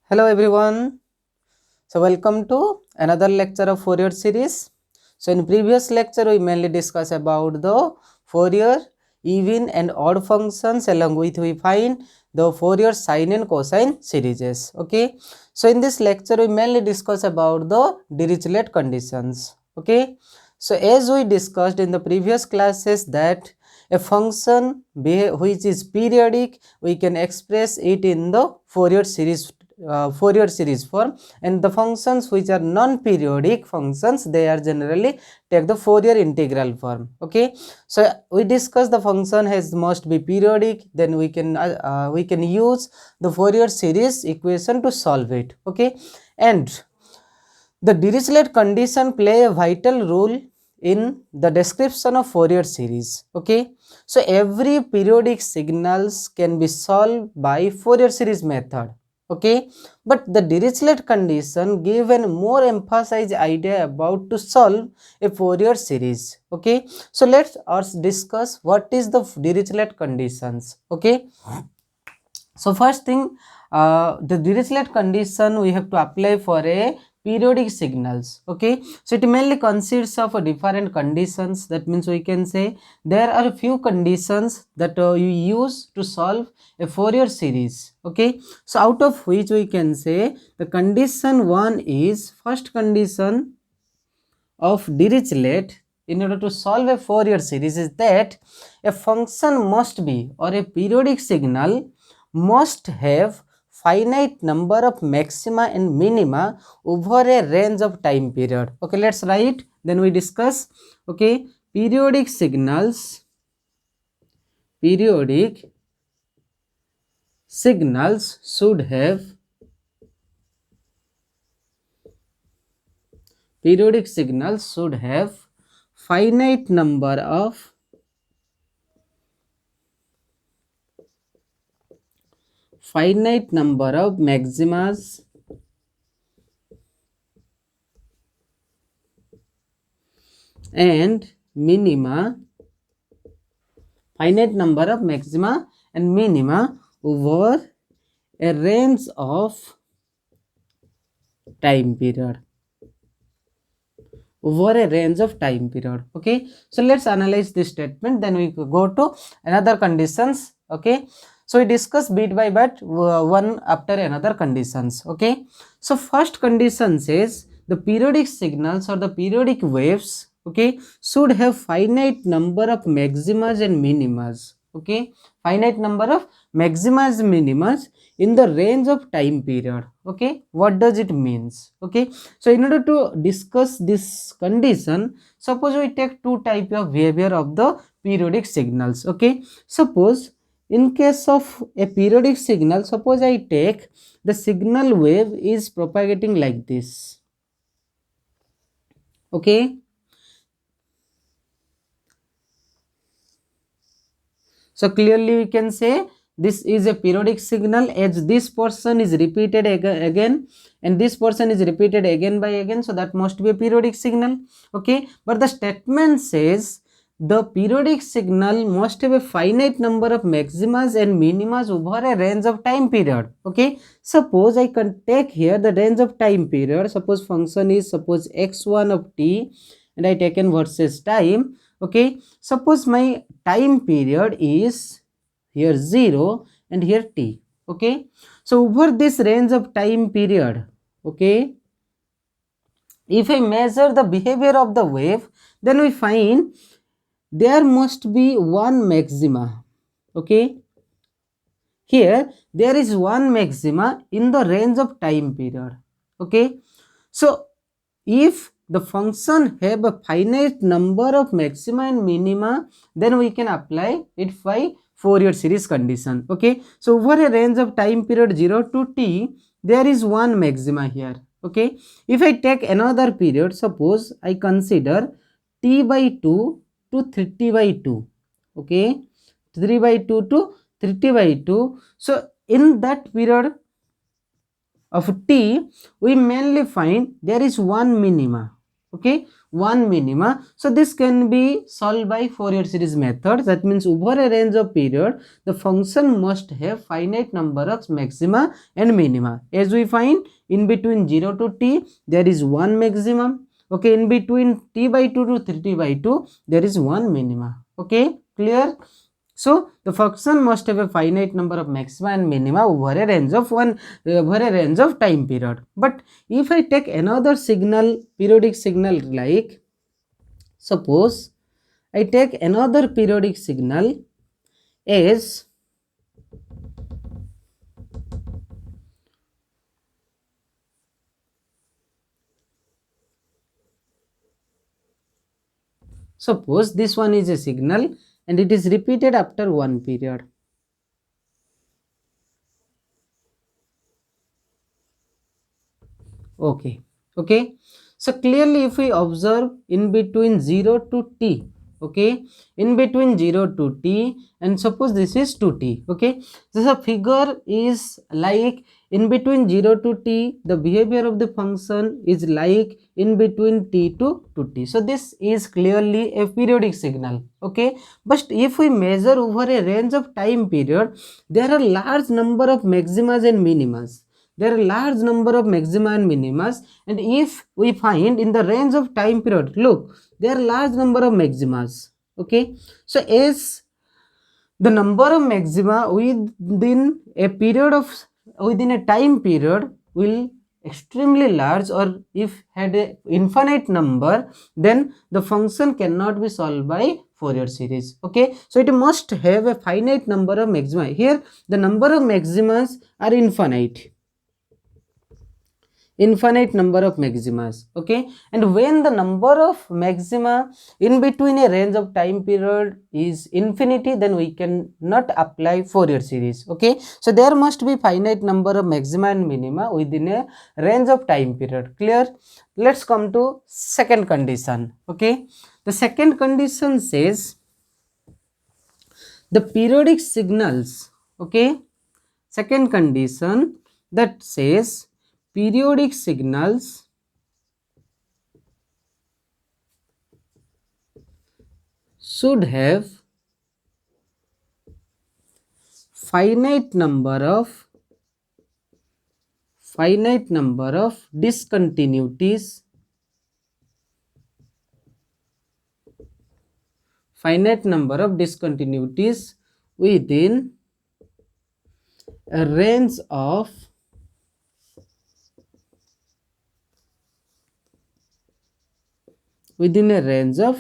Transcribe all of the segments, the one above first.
Hello everyone. So welcome to another lecture of Fourier series. So in previous lecture we mainly discussed about the Fourier even and odd functions, along with we find the Fourier sine and cosine series. Okay. So in this lecture we mainly discuss about the Dirichlet conditions. Okay. So as we discussed in the previous classes that a function which is periodic, we can express it in the Fourier series form, and the functions which are non-periodic functions, they are generally take the Fourier integral form. Okay, so we discuss the function has must be periodic, then we can use the Fourier series equation to solve it. Okay, and the Dirichlet condition play a vital role in the description of Fourier series. Okay, so every periodic signals can be solved by Fourier series method. Okay, but the Dirichlet condition give a more emphasized idea about to solve a Fourier series. Okay, so let's us discuss what is the Dirichlet conditions. Okay, so first thing, the Dirichlet condition we have to apply for a periodic signals. Okay, so it mainly consists of different conditions. That means we can say there are a few conditions that you use to solve a Fourier series. Okay, so out of which we can say the condition one is first condition of Dirichlet in order to solve a Fourier series is that a function must be, or a periodic signal must have finite number of maxima and minima over a range of time period. Okay, let's write, then we discuss. Okay, periodic signals should have finite number of maximas and minima, finite number of maxima and minima over a range of time period. Okay, so let's analyze this statement, then we go to another conditions. Okay, so we discuss bit by bit, one after another conditions. Okay, so first condition says the periodic signals or the periodic waves, okay, should have finite number of maximas and minimas. Okay, finite number of maximas minimas in the range of time period. Okay, what does it means? Okay, so in order to discuss this condition, suppose we take two type of behavior of the periodic signals. Okay, suppose in case of a periodic signal, suppose I take the signal wave is propagating like this. Okay, so clearly we can say this is a periodic signal as this portion is repeated again and this portion is repeated again by again, so that must be a periodic signal. Okay, but the statement says the periodic signal must have a finite number of maximas and minimas over a range of time period. Okay, suppose I can take here the range of time period. Suppose function is suppose x1 of t and I taken versus time. Okay, suppose my time period is here 0 and here t. Okay, so over this range of time period, okay, if I measure the behavior of the wave, then we find there must be one maxima. Okay, here there is one maxima in the range of time period. Okay, so if the function have a finite number of maxima and minima, then we can apply it by Fourier series condition. Okay, so over a range of time period 0 to t, there is one maxima here. Okay, if I take another period, suppose I consider t by 2 to 30 by 2. Okay, 3 by 2 to 30 by 2. So in that period of t, we mainly find there is one minima. Okay, one minima. So this can be solved by Fourier series method. That means over a range of period, the function must have finite number of maxima and minima. As we find, in between 0 to t, there is one maximum. Okay, in between t by 2 to 3t by 2, there is one minima. Okay, clear? So the function must have a finite number of maxima and minima over a range of time period. But if I take another signal, periodic signal, like suppose I take another periodic signal as suppose this one is a signal and it is repeated after one period. Okay, okay. So clearly if we observe in between 0 to t, okay, in between 0 to t, and suppose this is 2t, okay. So the figure is like in between 0 to t, the behavior of the function is like in between t to 2t. So this is clearly a periodic signal, okay. But if we measure over a range of time period, there are large number of maximas and minimas. There are large number of maxima and minimas, and if we find in the range of time period, look, there are large number of maximas, okay. So as the number of maxima within a period of within a time period will extremely large, or if had a infinite number, then the function cannot be solved by Fourier series, okay. So it must have a finite number of maxima. Here the number of maximas are infinite number of maximas, okay. And when the number of maxima in between a range of time period is infinity, then we can not apply Fourier series, okay. So there must be finite number of maxima and minima within a range of time period. Clear? Let's come to second condition, okay. The second condition says the periodic signals, okay. Second condition that says periodic signals should have finite number of discontinuities within a range of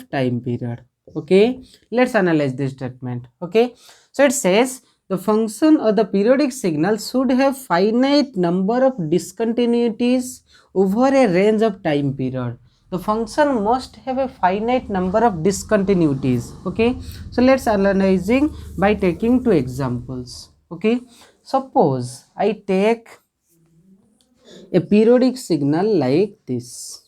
time period, okay. Let's analyze this statement, okay. So it says the function or the periodic signal should have finite number of discontinuities over a range of time period. The function must have a finite number of discontinuities, okay. So let's analyzing by taking two examples, okay. Suppose I take a periodic signal like this.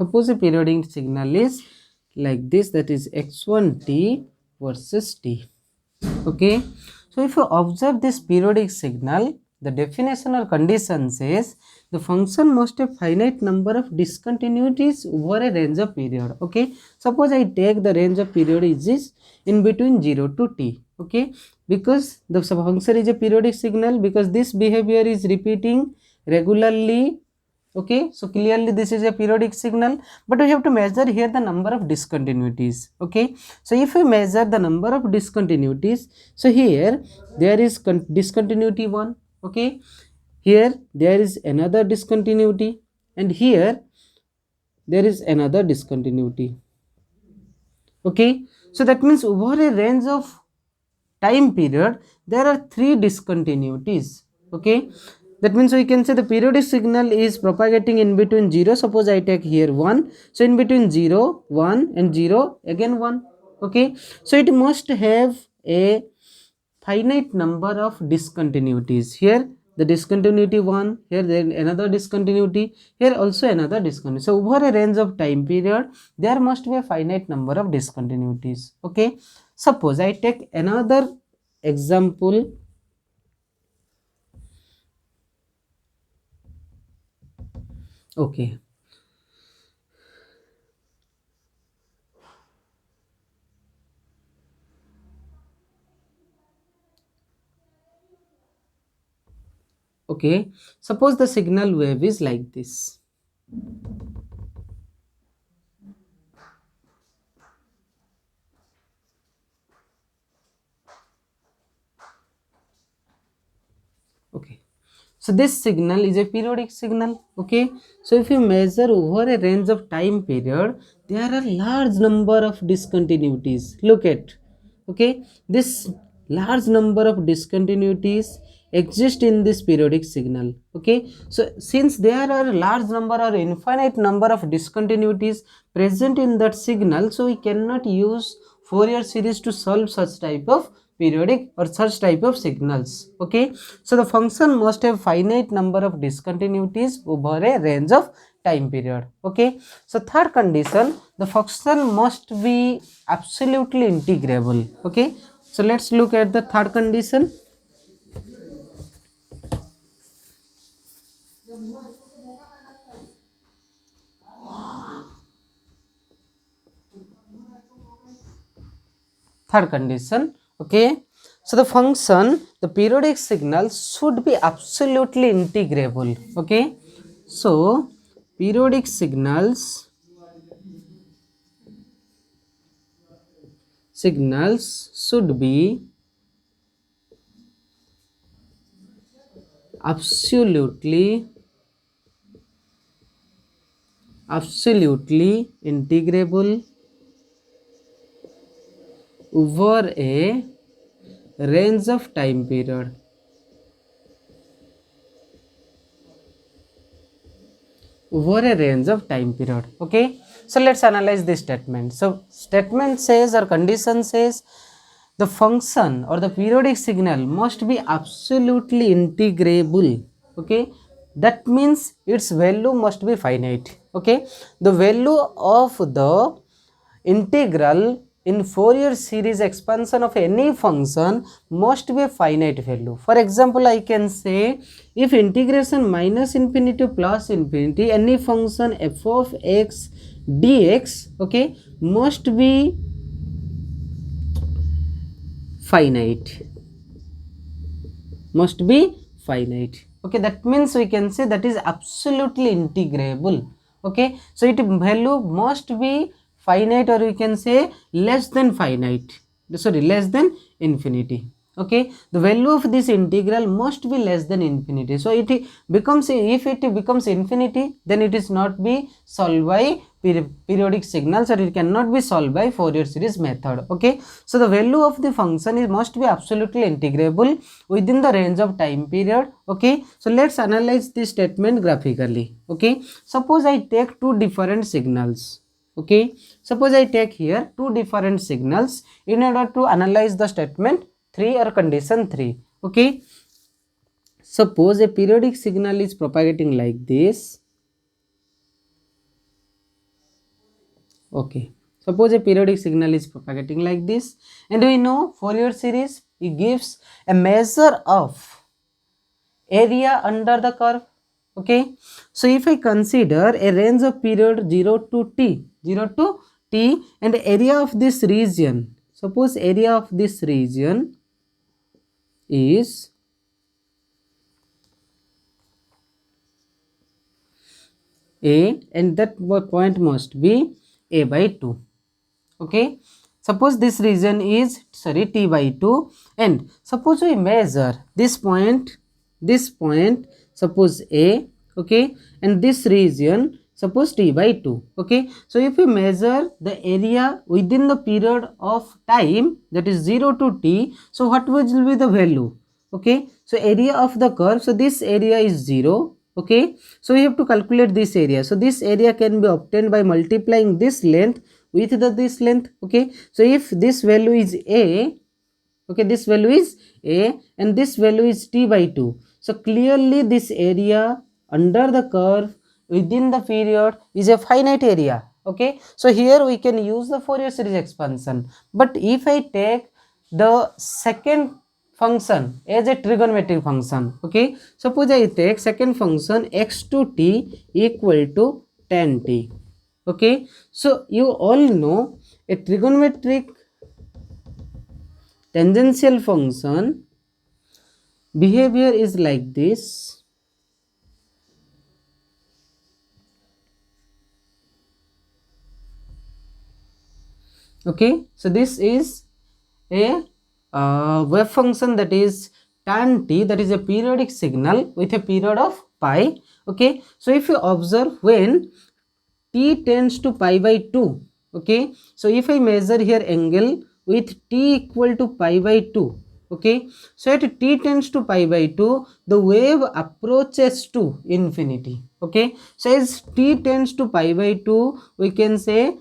Suppose a periodic signal is like this, that is x1t versus t, okay. So if you observe this periodic signal, the definition or condition says the function must have finite number of discontinuities over a range of period, okay. Suppose I take the range of period is in between 0 to t, okay, because the function is a periodic signal, because this behavior is repeating regularly, okay. So clearly this is a periodic signal, but we have to measure here the number of discontinuities, okay. So if we measure the number of discontinuities, so here there is discontinuity 1, okay, here there is another discontinuity, and here there is another discontinuity, okay. So that means over a range of time period there are 3 discontinuities, okay. That means we can say the periodic signal is propagating in between 0. Suppose I take here 1, so in between 0, 1 and 0 again 1, okay. So it must have a finite number of discontinuities. Here the discontinuity 1, here then another discontinuity, here also another discontinuity. So over a range of time period there must be a finite number of discontinuities. Okay, suppose I take another example. Okay, okay, suppose the signal wave is like this. Okay, so this signal is a periodic signal. Okay, so if you measure over a range of time period, there are large number of discontinuities. Look at, okay, this large number of discontinuities exist in this periodic signal. Okay, so since there are a large number or infinite number of discontinuities present in that signal, so we cannot use Fourier series to solve such type of periodic or such type of signals. Okay, so the function must have finite number of discontinuities over a range of time period. Okay, so third condition, the function must be absolutely integrable. Okay, so let's look at the third condition. Third condition. Okay, so the function, the periodic signal should be absolutely integrable. Okay, so periodic signals should be absolutely integrable over a range of time period. Over a range of time period. Okay, so let's analyze this statement. So statement says, or condition says, the function or the periodic signal must be absolutely integrable. Okay, that means its value must be finite. Okay, the value of the integral in Fourier series expansion of any function must be a finite value. For example, I can say, if integration minus infinity to plus infinity any function f of x dx, okay, must be finite, must be finite. Okay, that means we can say that is absolutely integrable. Okay, so its value must be finite, or we can say less than finite, sorry, less than infinity. Okay, the value of this integral must be less than infinity. So it becomes, if it becomes infinity, then it is not be solved by periodic signals, or it cannot be solved by Fourier series method. Okay, so the value of the function is must be absolutely integrable within the range of time period. Okay, so let's analyze this statement graphically. Okay, suppose I take two different signals. Okay, suppose I take here two different signals in order to analyze the statement 3 or condition 3. Okay, suppose a periodic signal is propagating like this. Okay, suppose a periodic signal is propagating like this, and we know Fourier series, it gives a measure of area under the curve. Okay, so if I consider a range of period 0 to t, and area of this region, suppose area of this region is a, and that point must be a by 2. Okay, suppose this region is, sorry, t by 2, and suppose we measure this point, suppose a. Okay, and this region suppose t by 2. Okay, so if we measure the area within the period of time, that is 0 to t, so what will be the value? Okay, so area of the curve, so this area is 0. Okay, so we have to calculate this area. So this area can be obtained by multiplying this length with this length. Okay, so if this value is a, okay, this value is a, and this value is t by 2, So clearly this area under the curve within the period is a finite area. Okay, so here we can use the Fourier series expansion. But if I take the second function as a trigonometric function, okay, suppose I take second function x to t equal to tan t. Okay, so you all know a trigonometric tangential function behavior is like this. Okay, so this is a wave function, that is tan t, that is a periodic signal with a period of pi. Okay, so if you observe when t tends to pi by 2, okay, so if I measure here angle with t equal to pi by 2, okay, so at t tends to pi by 2 the wave approaches to infinity. Okay, so as t tends to pi by 2 we can say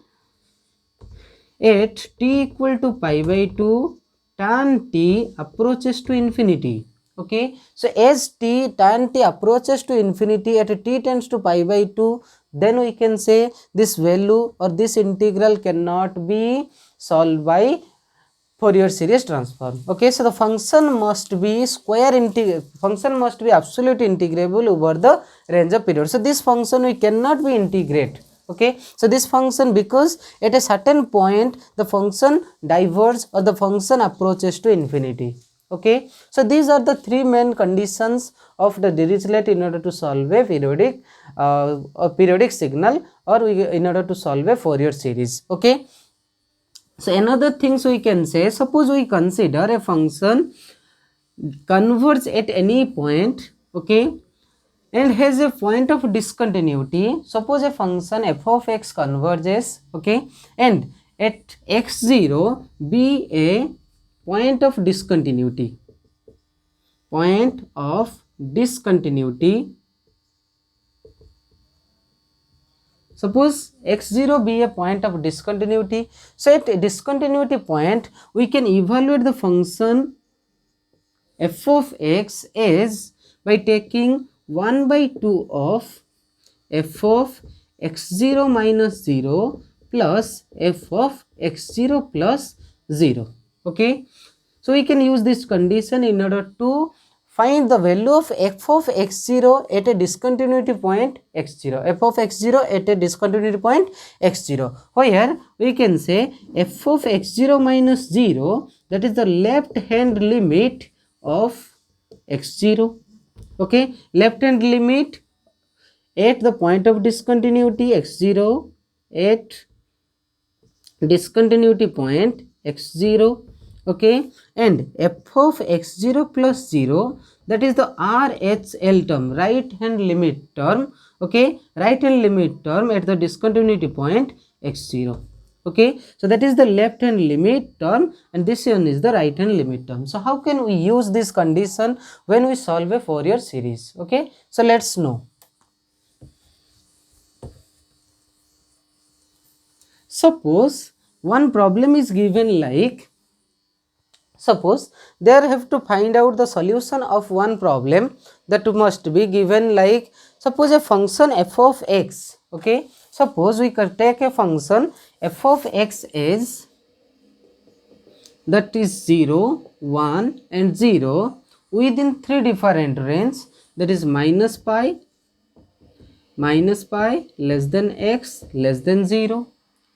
at t equal to pi by 2 tan t approaches to infinity. Okay, so as tan t approaches to infinity at t tends to pi by 2, then we can say this value or this integral cannot be solved by Fourier series transform. Okay, so the function must be function must be absolute integrable over the range of period. So this function we cannot be integrate. Okay, so this function, because at a certain point the function diverges or the function approaches to infinity. Okay, so these are the three main conditions of the Dirichlet in order to solve a periodic signal, or in order to solve a Fourier series. Okay, so another things we can say, suppose we consider a function converges at any point, okay, and has a point of discontinuity. Suppose a function f of x converges, okay, and at x0 be a point of discontinuity, suppose x0 be a point of discontinuity. So at a discontinuity point we can evaluate the function f of x as by taking 1 by 2 of f of x0 minus 0 plus f of x0 plus 0. Okay, so we can use this condition in order to find the value of f of x0 at a discontinuity point x0, f of x0 at a discontinuity point x0, where we can say f of x0 minus 0, that is the left hand limit of x0. Okay, left hand limit at the point of discontinuity x0 at discontinuity point x0. Okay, and f of x0 plus 0, that is the RHL term, right hand limit term. Okay, right hand limit term at the discontinuity point x0. Okay, so that is the left hand limit term and this one is the right hand limit term. So how can we use this condition when we solve a Fourier series? Okay, so let's know. Suppose one problem is given like, suppose there have to find out the solution of one problem that must be given like, suppose a function f of x. Okay, suppose we can take a function f of x as, that is 0, 1 and 0 within three different range, that is minus pi, less than x, less than 0.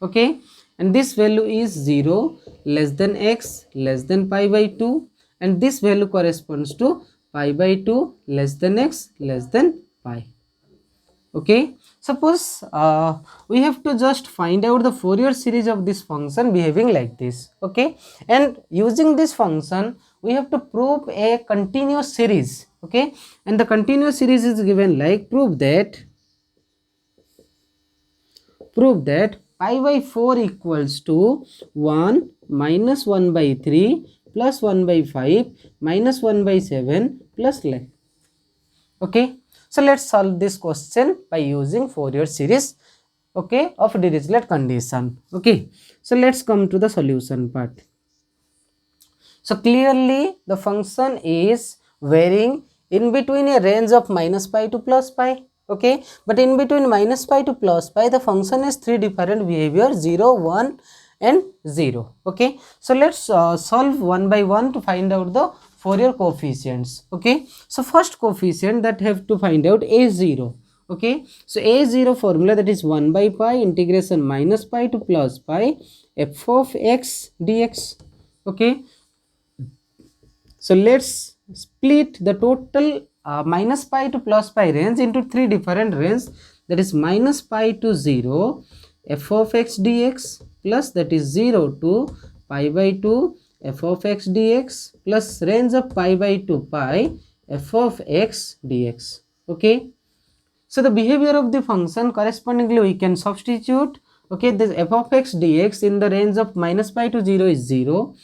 Okay, and this value is 0, less than x, less than pi by 2, and this value corresponds to pi by 2, less than x, less than pi. Okay, suppose we have to just find out the Fourier series of this function behaving like this. Okay, and using this function we have to prove a continuous series. Okay, and the continuous series is given like, prove that pi by 4 equals to 1 minus 1 by 3 plus 1 by 5 minus 1 by 7 plus like. Okay, so let's solve this question by using Fourier series, okay, of Dirichlet condition. Okay, so let's come to the solution part. So clearly the function is varying in between a range of minus pi to plus pi. Okay, but in between minus pi to plus pi, the function has three different behavior: 0, 1 and 0. Okay, so let's solve one by one to find out the Fourier coefficients. Okay, so first coefficient that have to find out a0. Okay, so a0 formula, that is 1 by pi integration minus pi to plus pi f of x dx. Okay, so let's split the total minus pi to plus pi range into three different ranges, that is minus pi to 0 f of x dx, plus that is 0 to pi by 2 f of x dx, plus range of pi by 2 pi f of x dx. Okay, so the behavior of the function correspondingly we can substitute. Okay, this f of x dx in the range of minus pi to 0 is 0,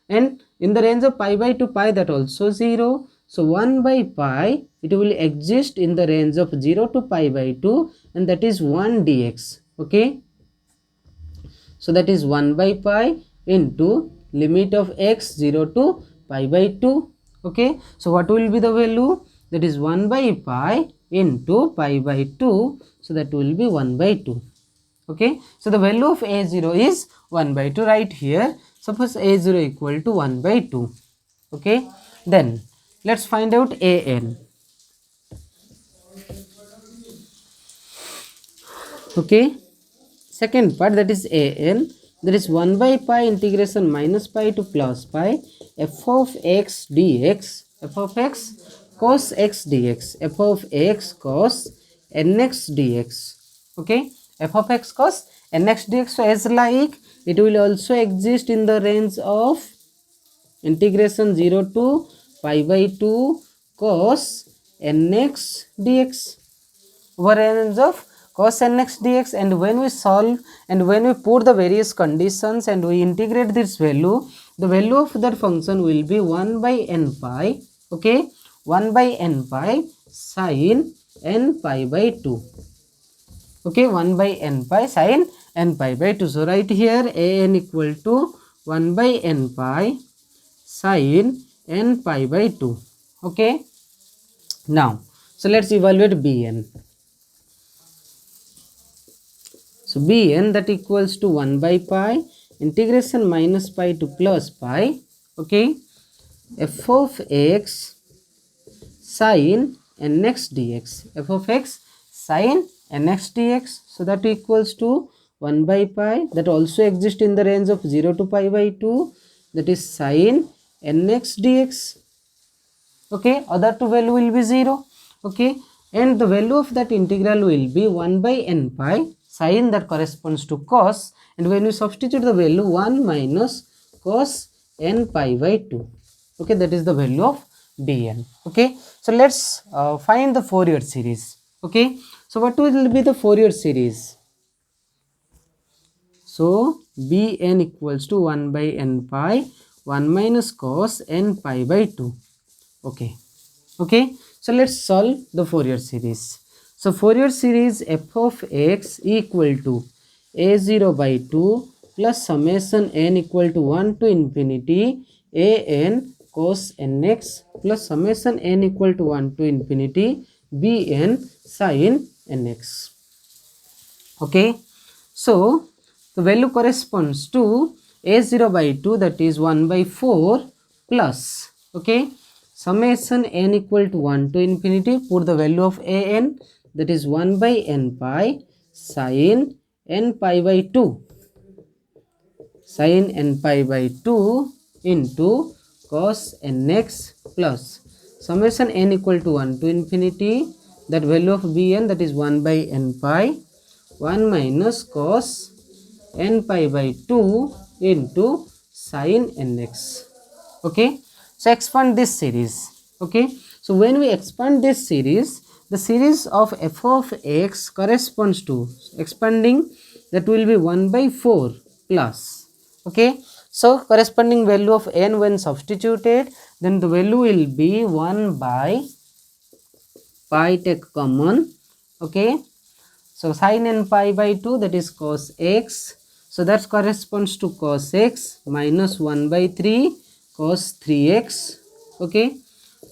and in the range of pi by 2 pi, that also 0. So 1 by pi, it will exist in the range of 0 to pi by 2, and that is 1 dx. Okay, so that is 1 by pi into limit of x 0 to pi by 2. Okay, so what will be the value? That is 1 by pi into pi by 2, so that will be 1 by 2. Okay, so the value of a0 is 1 by 2 right here. Suppose a0 equal to 1 by 2. Okay, then let's find out an. Okay, second part, that is an, that is 1 by pi integration minus pi to plus pi f of x dx, f of x cos x dx, f of x cos nx dx. Okay, f of x cos nx dx. So as like it will also exist in the range of integration 0 to pi by 2 cos nx dx, over range of cos nx dx. And when we solve and when we put the various conditions and we integrate this value, the value of that function will be 1 by n pi. Okay, 1 by n pi sin n pi by 2. Okay, 1 by n pi sin n pi by 2. So right here an equal to 1 by n pi sin n pi by 2. Okay, now so let's evaluate bn. So bn, that equals to 1 by pi integration minus pi to plus pi. Okay, f of x sin nx dx, f of x sin nx dx. So that equals to 1 by pi, that also exists in the range of 0 to pi by 2, that is sin nx dx. Okay, other two value will be 0. Okay, and the value of that integral will be 1 by n pi sin, that corresponds to cos, and when we substitute the value 1 minus cos n pi by 2. Okay, that is the value of bn. Okay, so let's find the Fourier series. Okay, so what will be the Fourier series? So bn equals to 1 by n pi 1 minus cos n pi by 2. Okay, okay, so let's solve the Fourier series. So Fourier series f of x equal to a0 by 2 plus summation n equal to 1 to infinity an cos nx plus summation n equal to 1 to infinity bn sin nx. Okay, so the value corresponds to a0 by 2, that is 1 by 4 plus, okay, summation n equal to 1 to infinity, put the value of an, that is 1 by n pi sin n pi by 2, sin n pi by 2 into cos nx plus summation n equal to 1 to infinity, that value of bn, that is 1 by n pi 1 minus cos n pi by 2 into sin nx. Okay, so expand this series. Okay, so when we expand this series, the series of f of x corresponds to expanding, that will be 1 by 4 plus. Okay, so corresponding value of n when substituted, then the value will be 1 by pi, take common. Okay, so sin n pi by 2, that is cos x, so that corresponds to cos x minus 1 by 3 cos 3x. Okay,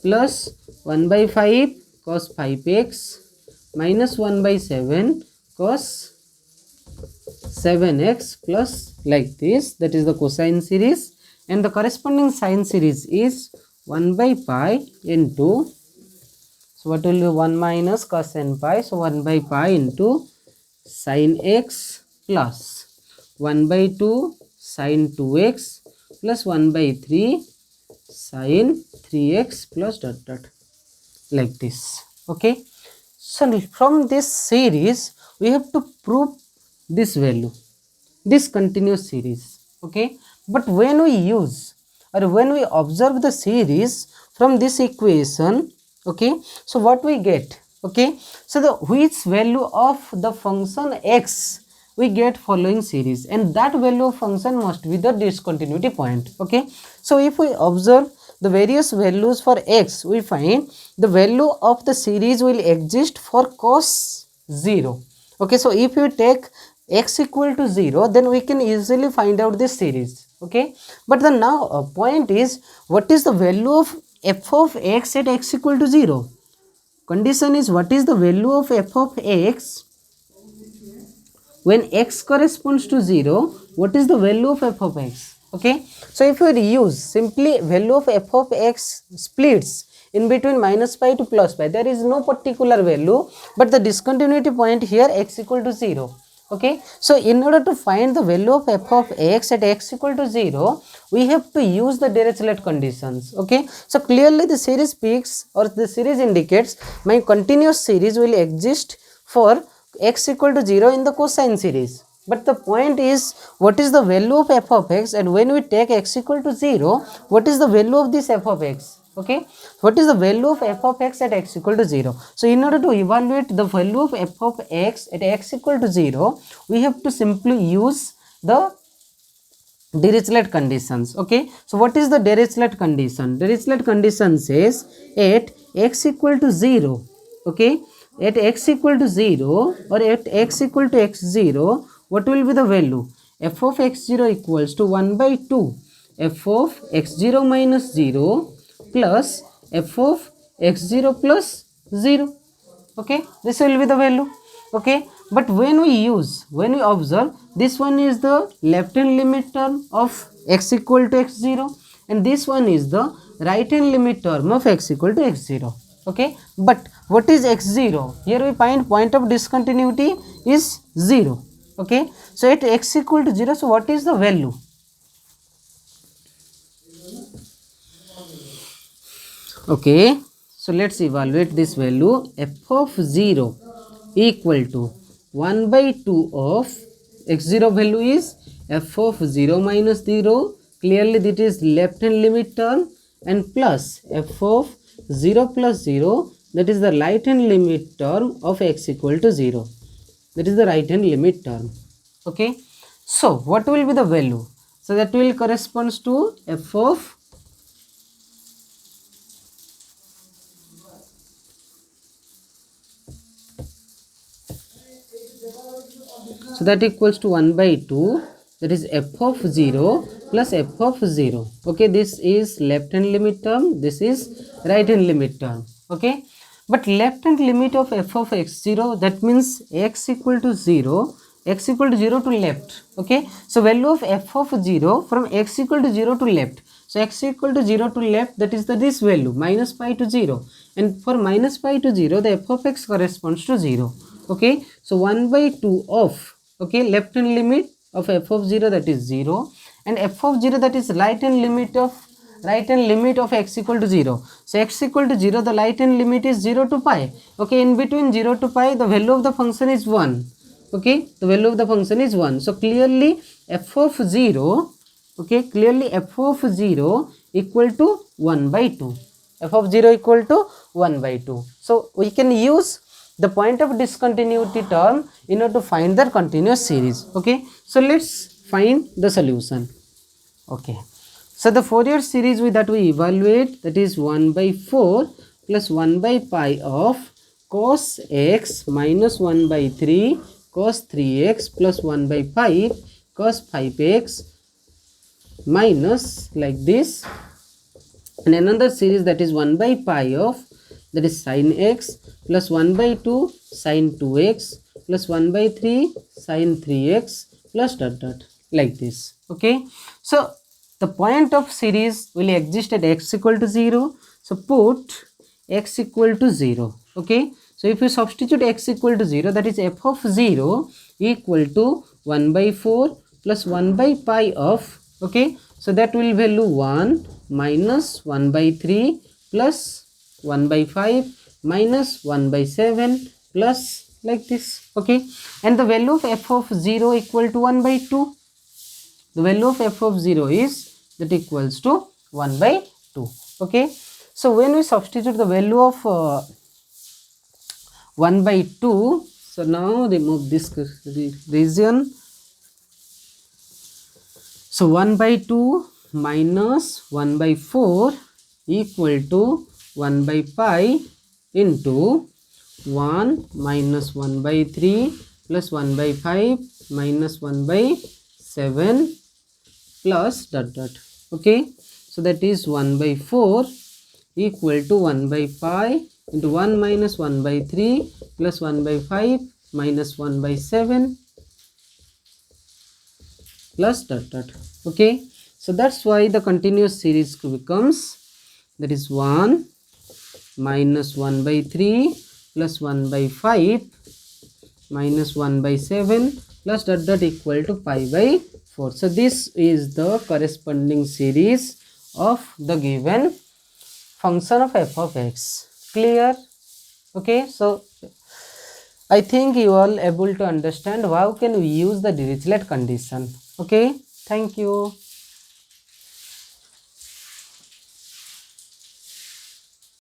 plus 1 by 5 cos 5x minus 1 by 7 cos 7x plus like this, that is the cosine series, and the corresponding sine series is 1 by pi into, so what will be 1 minus cos n pi, so 1 by pi into sin x plus 1 by 2 sin 2x plus 1 by 3 sin 3x plus dot dot, like this. Okay, so from this series we have to prove this value, this continuous series. Okay, but when we use or when we observe the series from this equation, okay, so what we get? Okay, so the which value of the function x we get following series, and that value of function must be the discontinuity point. Okay, so if we observe the various values for x, we find the value of the series will exist for cos 0. Okay, so if you take x equal to 0, then we can easily find out this series. Okay, but the now point is, what is the value of f of x at x equal to 0? Condition is, what is the value of f of x when x corresponds to 0? What is the value of f of x? Okay, so if we use simply value of f of x splits in between minus pi to plus pi, there is no particular value, but the discontinuity point here x equal to 0. Okay, so in order to find the value of f of x at x equal to 0, we have to use the Dirichlet conditions. Okay, so clearly the series speaks, or the series indicates my continuous series will exist for x equal to 0 in the cosine series. But the point is, what is the value of f of x, and when we take x equal to 0, what is the value of this f of x? Okay, what is the value of f of x at x equal to 0? So in order to evaluate the value of f of x at x equal to 0, we have to simply use the Dirichlet conditions. Okay, so what is the Dirichlet condition? Dirichlet condition says at x equal to 0, okay, at x equal to 0 or at x equal to x0, what will be the value? F of x0 equals to 1 by 2 f of x0 minus 0 plus f of x0 plus 0. Okay, this will be the value. Okay, but when we observe, this one is the left hand limit term of x equal to x0, and this one is the right hand limit term of x equal to x0. Okay, but what is x0? Here we find point of discontinuity is 0. Okay, so at x equal to 0, so what is the value? Okay, so let's evaluate this value. F of 0 equal to 1 by 2 of x0 value is f of 0 minus 0, clearly that is left hand limit term, and plus f of 0 plus 0, that is the right hand limit term of x equal to 0, that is the right hand limit term. Okay, so what will be the value? So that will corresponds to f of, so that equals to 1 by 2, that is f of 0 plus f of 0. Okay, this is left hand limit term, this is right hand limit term. Okay, but left hand limit of f of x0, that means x equal to 0, x equal to 0 to left. Okay, so value of f of 0 from x equal to 0 to left. So x equal to 0 to left, that is the this value minus pi to 0, and for minus pi to 0, the f of x corresponds to 0. Okay, so 1 by 2 of, okay, left hand limit of f of 0, that is 0, and f of 0, that is right hand limit of x equal to 0. So x equal to 0, the right hand limit is 0 to pi. Okay, in between 0 to pi, the value of the function is 1. Okay, the value of the function is 1. So clearly f of 0, okay, clearly f of 0 equal to 1 by 2. F of 0 equal to 1 by 2. So we can use the point of discontinuity term in order to find the continuous series. Okay, so let's find the solution. Okay, so the Fourier series that we evaluate, that is 1 by 4 plus 1 by pi of cos x minus 1 by 3 cos 3x plus 1 by 5 cos 5x minus like this, and another series that is 1 by pi of that is sin x plus 1 by 2 sin 2x plus 1 by 3 sin 3x plus dot dot like this. Okay, so the point of series will exist at x equal to 0. So put x equal to 0. Okay, so if you substitute x equal to 0, that is f of 0 equal to 1 by 4 plus 1 by pi of, okay, so that will value 1 minus 1 by 3 plus 1 by 5 minus 1 by 7 plus like this. Okay, and the value of f of 0 equal to 1 by 2. The value of f of 0 is that equals to 1 by 2. Okay, so when we substitute the value of 1 by 2, so now remove this region. So 1 by 2 minus 1 by 4 equal to 1 by pi into 1 minus 1 by 3 plus 1 by 5 minus 1 by 7 plus dot dot. Okay, so that is 1 by 4 equal to 1 by pi into 1 minus 1 by 3 plus 1 by 5 minus 1 by 7 plus dot dot. Okay, so that's why the continuous series becomes, that is 1 minus 1 by 3 plus 1 by 5 minus 1 by 7 plus dot dot equal to pi by 4. So this is the corresponding series of the given function of f of x. Clear? Okay, so I think you all able to understand how can we use the Dirichlet condition. Okay, thank you.